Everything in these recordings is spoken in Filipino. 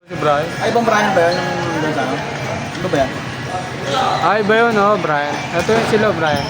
Si Brian. Ay, ibang Brian ba yun? Yung doon sa ano? Ano ba yan? Ay, ba yun, oh, Brian. Ito yung sila, Brian.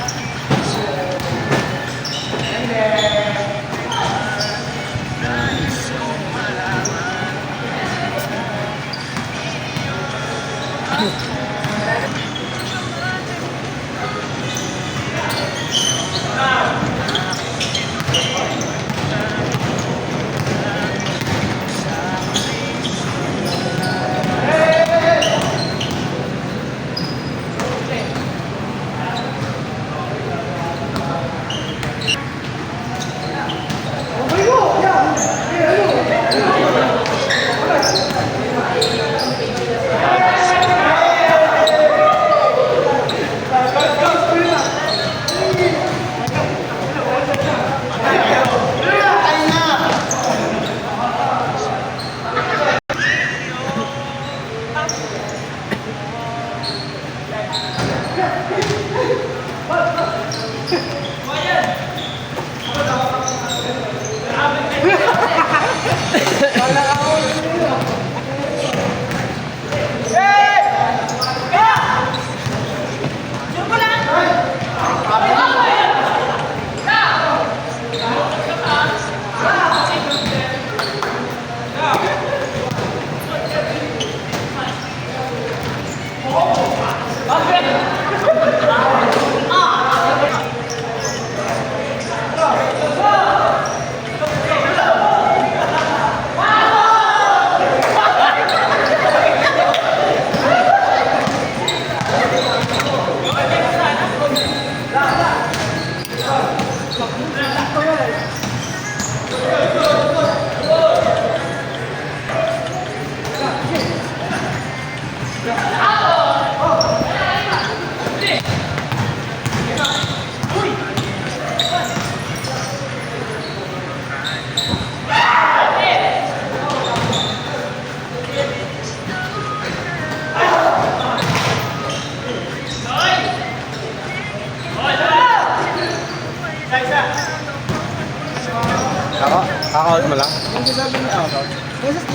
Kaka-out mo lang? Yung sinasabi niya ako.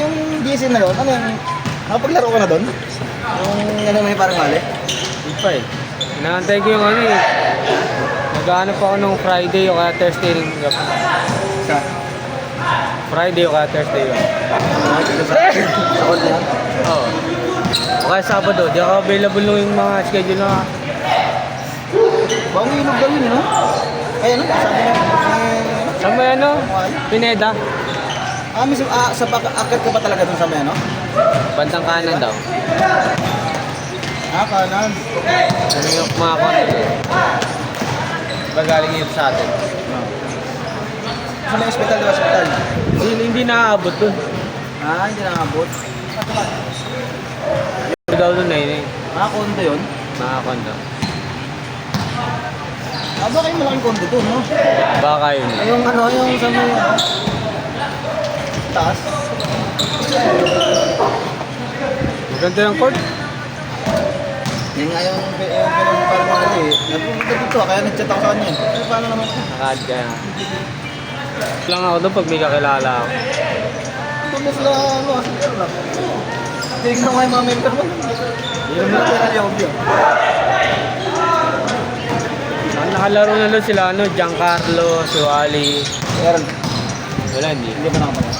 Yung DC na yun, ano yung... Nakapaglaro ka na doon? Yung ano may parang mali? Hindi pa eh. Inaantay ko yung ano eh. Naghahanap ako nung Friday o kaya Thursday rin. Sa? Friday o kaya Thursday yun. Sa call na yan? Oo. O kaya Sabado. Di ako available nung yung mga schedule na. Bawang ilog daw yun, no? Ay, ano? Sabi niya, Saan ba ano? Pineda? mismo, sa akit ka ba talaga dun sa may, ano? Bandang kanan daw. Kanan. Ano yung mga konti? Diba galing yun sa atin? Sa may hospital, di ba hospital? Hindi naaabot dun. Hindi nakabot. Ito daw dun eh. Kondo yun? Mga kondo. Baka yung malaking kondo dun, no? Baka yun. Yung ano, yung sa may, taas. Ganda yung court. Yan nga yung parang mga ano eh. Napunta dito, kaya nag-chat ako sa kanya eh. Paano naman ako? Nakad ka na. Lang ako doon pag may kakilala ako. Doon na sila, ano, asipero lang. Tingnan ko kayo mga member mo. Hindi naman na pera yung obyo. Nakalaro na doon sila, ano, Giancarlo, Suali. Meron. Wala, hindi. Hindi ba nakapala?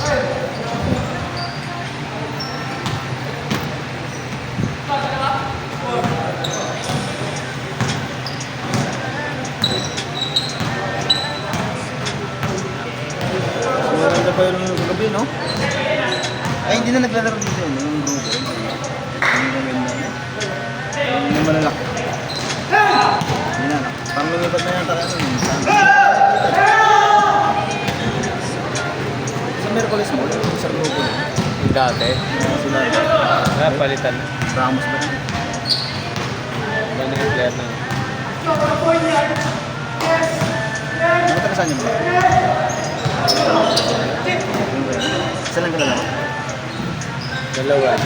Maganda pa yung gabi, no? Ay, hindi na naglalaro dito yun, yung grupo. Yung malalaki. Hindi na, no? Pamilipat na yung tayo nun. Sa Merkulis mo, sa grupo yun. Yung dati. Sila, Kaya palitan na. Ramos ba? Iba na yung player na. Ano taga saan niyo ba? Isa lang ka lang. Dalawa.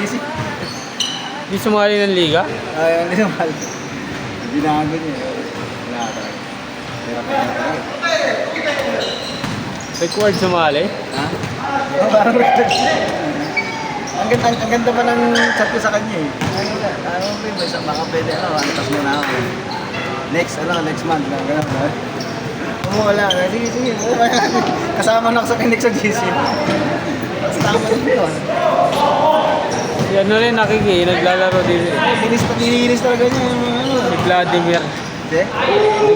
Easy. Di sumali ng liga? Ay, hindi naman. Binago niya. Wala talaga. Hirap na talaga. Required sumali? Ha? Oh, parang record. Ang ganda pa ng chat ko sa kanya eh. Ano ba yung isa baka pwede antas mo na ako. Next month na gano'n. Wala na. Sige. Kasama na ako sa kinik sa GC. Tapos tama yun. Si ano rin naglalaro din eh. Dinis talaga niya yung ano. Si Vladimir. Hindi?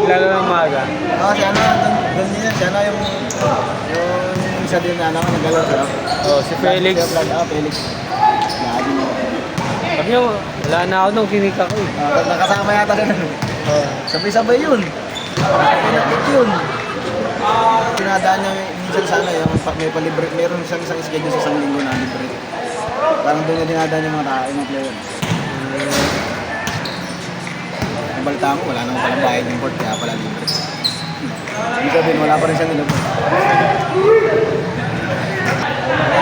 Naglalaro ng maga. Oo, si ano, doon niya. Si ano yung isa din na ano, nagalaw siya. Oh, si Felix. Felix. Lagi mo. Sabi niya, wala na ako nung kinika ko eh. Nakasama yata rin. Oh. Sabay-sabay yun. Pinakit yun. Pinadaan niya minsan sana yung pag may palibre, meron siyang isang schedule sa isang linggo na libre. Parang doon niya dinadaan yung mga tao, yung mga player. Nabalita ko, wala naman palang bayad yung board, kaya pala libre. Ibig sabihin, wala pa rin siya nilabot.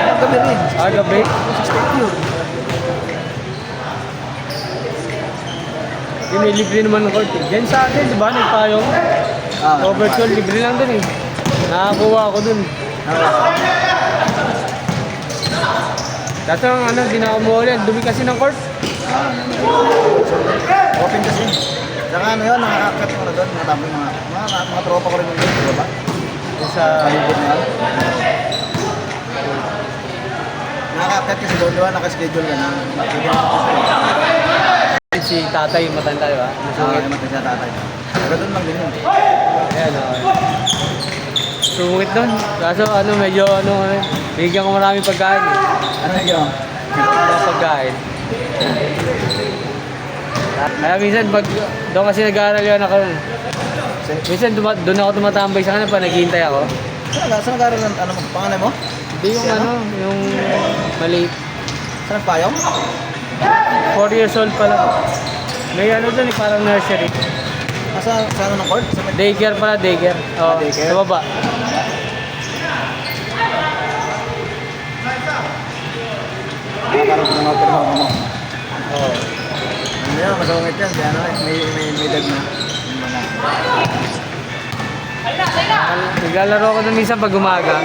Ang gabi rin. Gabi? Sa state yun. Yung may libre naman ng court eh. Diyan sa atin, di ba? Nagpayong. Virtual, libre lang dun eh. Nakakuha ako dun. Dati ang ano, di na umuuli. Dumi kasi ng court. Open kasi. Saka ano yun, nakakakat ko na doon, mga tabi, mga tropa ko rin yung doon, diba? Sa palibot na yun. Nakakakat kasi doon, diba? Nakaschedule ka na. Si tatay, matanda diba? Masungit. Matanda siya tatay. Pero doon lang din yun. Ayan o. Sungit doon. Kaso ano, medyo ano, bigyan ko maraming pagkain eh. Ano yun? Mga pagkain. Kaya minsan pag doon kasi nag-aaral yun ako. Minsan doon ako tumatambay sa kanila pa naghihintay ako. Saan nag-aaral ng ano mo? Panganay mo? Hindi yung ano, yung maliit. Saan nagpayong? 4 years old pa lang. May ano doon eh, parang nursery. Sa ano ng court? Sa Daycare pala, daycare. Oo, daycare? sa baba. Parang pinapirma mo. Oo. Ano yun, masungit yan. Ano, may dag na. Naglalaro ako doon minsan pag umaga.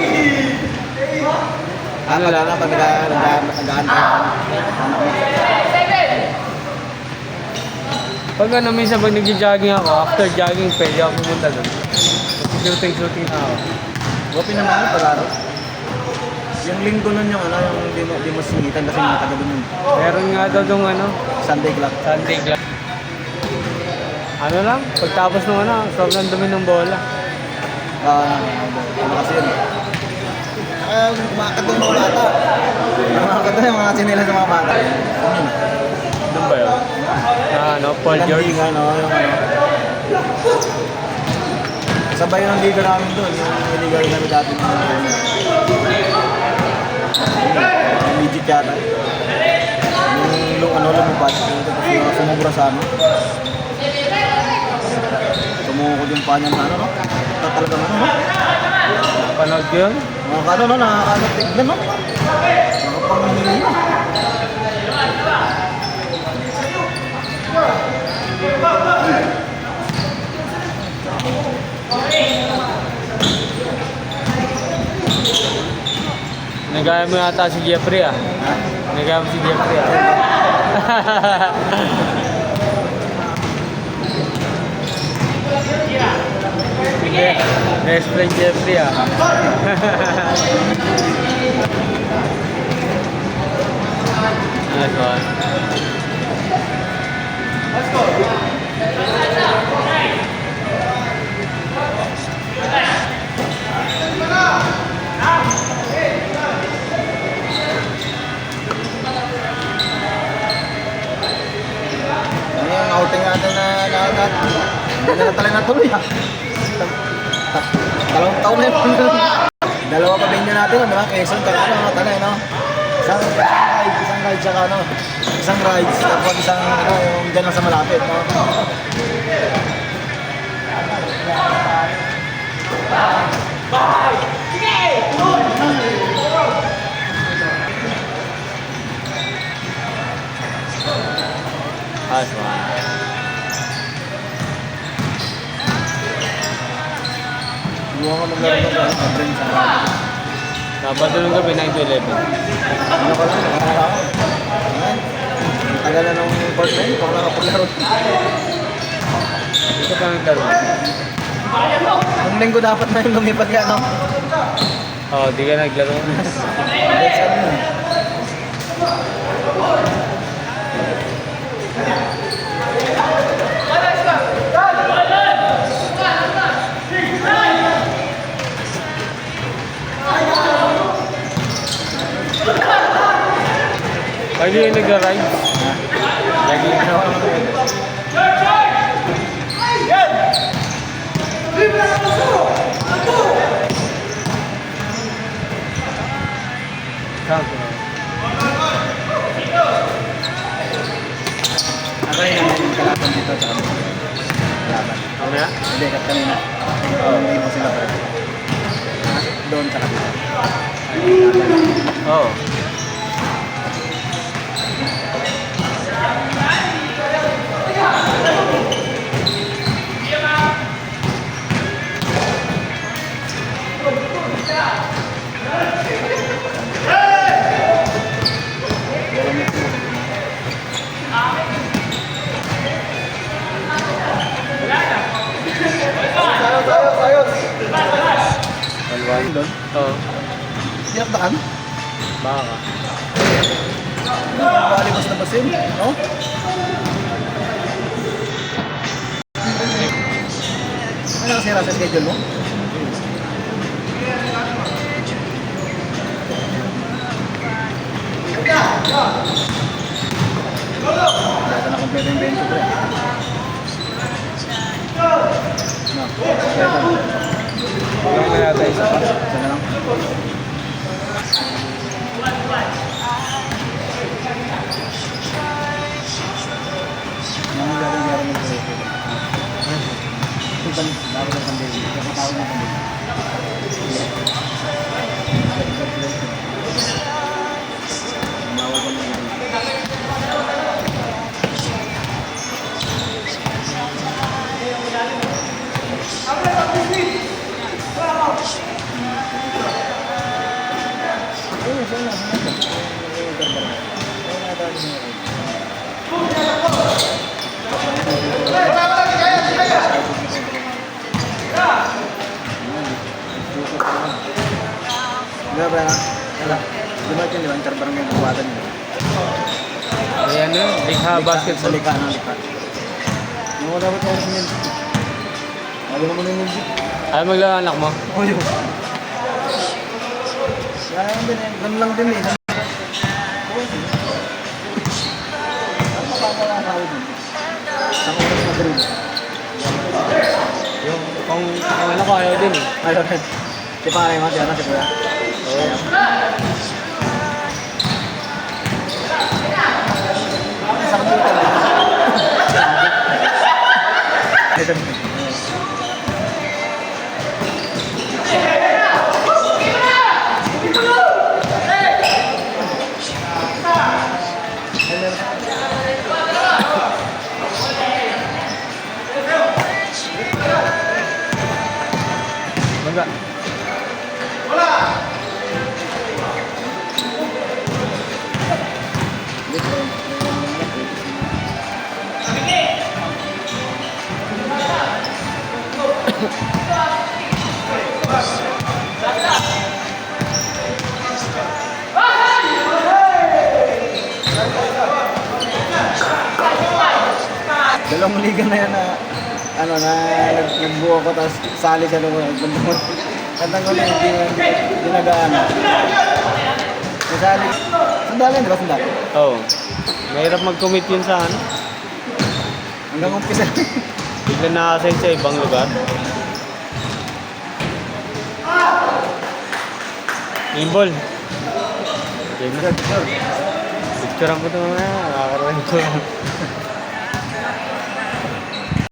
Ano lang? Pag nag-aantay. Pag ano, minsan pag nag-jogging ako, after jogging, pwede ako pumunta doon. Shooting na ako. Gopi naman yun, palaro. Yung linggo nun yung ano, yung di mo singitan kasi mga taga doon yun. Meron nga daw doon ano, Sunday clock. Sunday class. Ano lang, pagtapos ng ano, sobrang dumi ng bola. Ano kasi yun. Umakat doon mga bata. Umakat doon yung mga sinila sa mga bata. Doon ba yun? Ano, Paul George. Landing, ano, yung ano. Sabay yung liga namin doon, yung illegal namin dati ng legit yata. Yung ano, lumabas, tapos sumubra sa ano. Tumukod yung panya na ano, no? Talagang ano, no? Panood ko yun? Mga ano, no? Nakakaano, tignan, no? Nakapangingin. Nagaya mo yata si Jeffrey ah. Nagaya mo si Jeffrey ah. Sige, best friend Jeffrey ah. Nice one. Let's go. Ano yung outing natin na hindi na talaga natuloy ha. Dalawang taon na yun. Dalawa pa venue natin, di ba? Quezon, ano, tanay, no? Isang ride, saka ano, isang ride, tapos isang, ano, yung dyan lang sa malapit, no? naglaro ng friend sa Dapat doon ng gabi, 9 to 11. ano ko lang, nakakala ko. Ayan. Tagal na nung boyfriend, kung nakapaglaro. Dito pa naglaro. Ang linggo dapat na yung lumipat ka, no? Oo, di ka naglaro. That's ano. Lagi yung nagra-ride. Lagi yung Ako rin naman yung kalaban dito sa kami. Kalaban. Mamaya? Hindi, kat kanina. Oo, hindi mo sila pa. Doon sa kabila. Oo. Ayos! Kalwan. Doon? Oo. Siyak daan? Baka. Bali mas na basin, no? Ano nakasira sa schedule mo? Wala na kompleto yung 20 ko eh. No, kompleto. Wala na yata isa pa. Isa na lang. Mga gari-gari ng proyekto. Ito, laro ng pandemya. Kapatawag ng pandemya. Bawal ba ng Grabe na. Wala. Diba yun, di ba? Interbarangay ng buwatan nyo. Ayan yun, Likha Basketball. Sa likha ng likha. Yung wala ba tayo sa music? Wala naman yung music. Ayaw maglaro anak mo? Oo yun. Kaya lang din eh. Ganun lang din eh. Ano makakala sa ako dun? Sa oras na drill. Yung kung ano ko ayaw din eh. Ayaw rin. Si pare mo, siya na si kuya. Oo. Sa computer. Maga. Dalawang liga na yan na ano na nagbuo ko tapos sali siya nung kantang ko na hindi nagaan. Sali. Sandali, di ba sandali? Oo. Mahirap mag-commit yun sa ano. Hanggang umpisa. Bigla na-assign sa ibang lugar. Imbol. Okay na. Picture ko ito mamaya. Nakakaroon ko.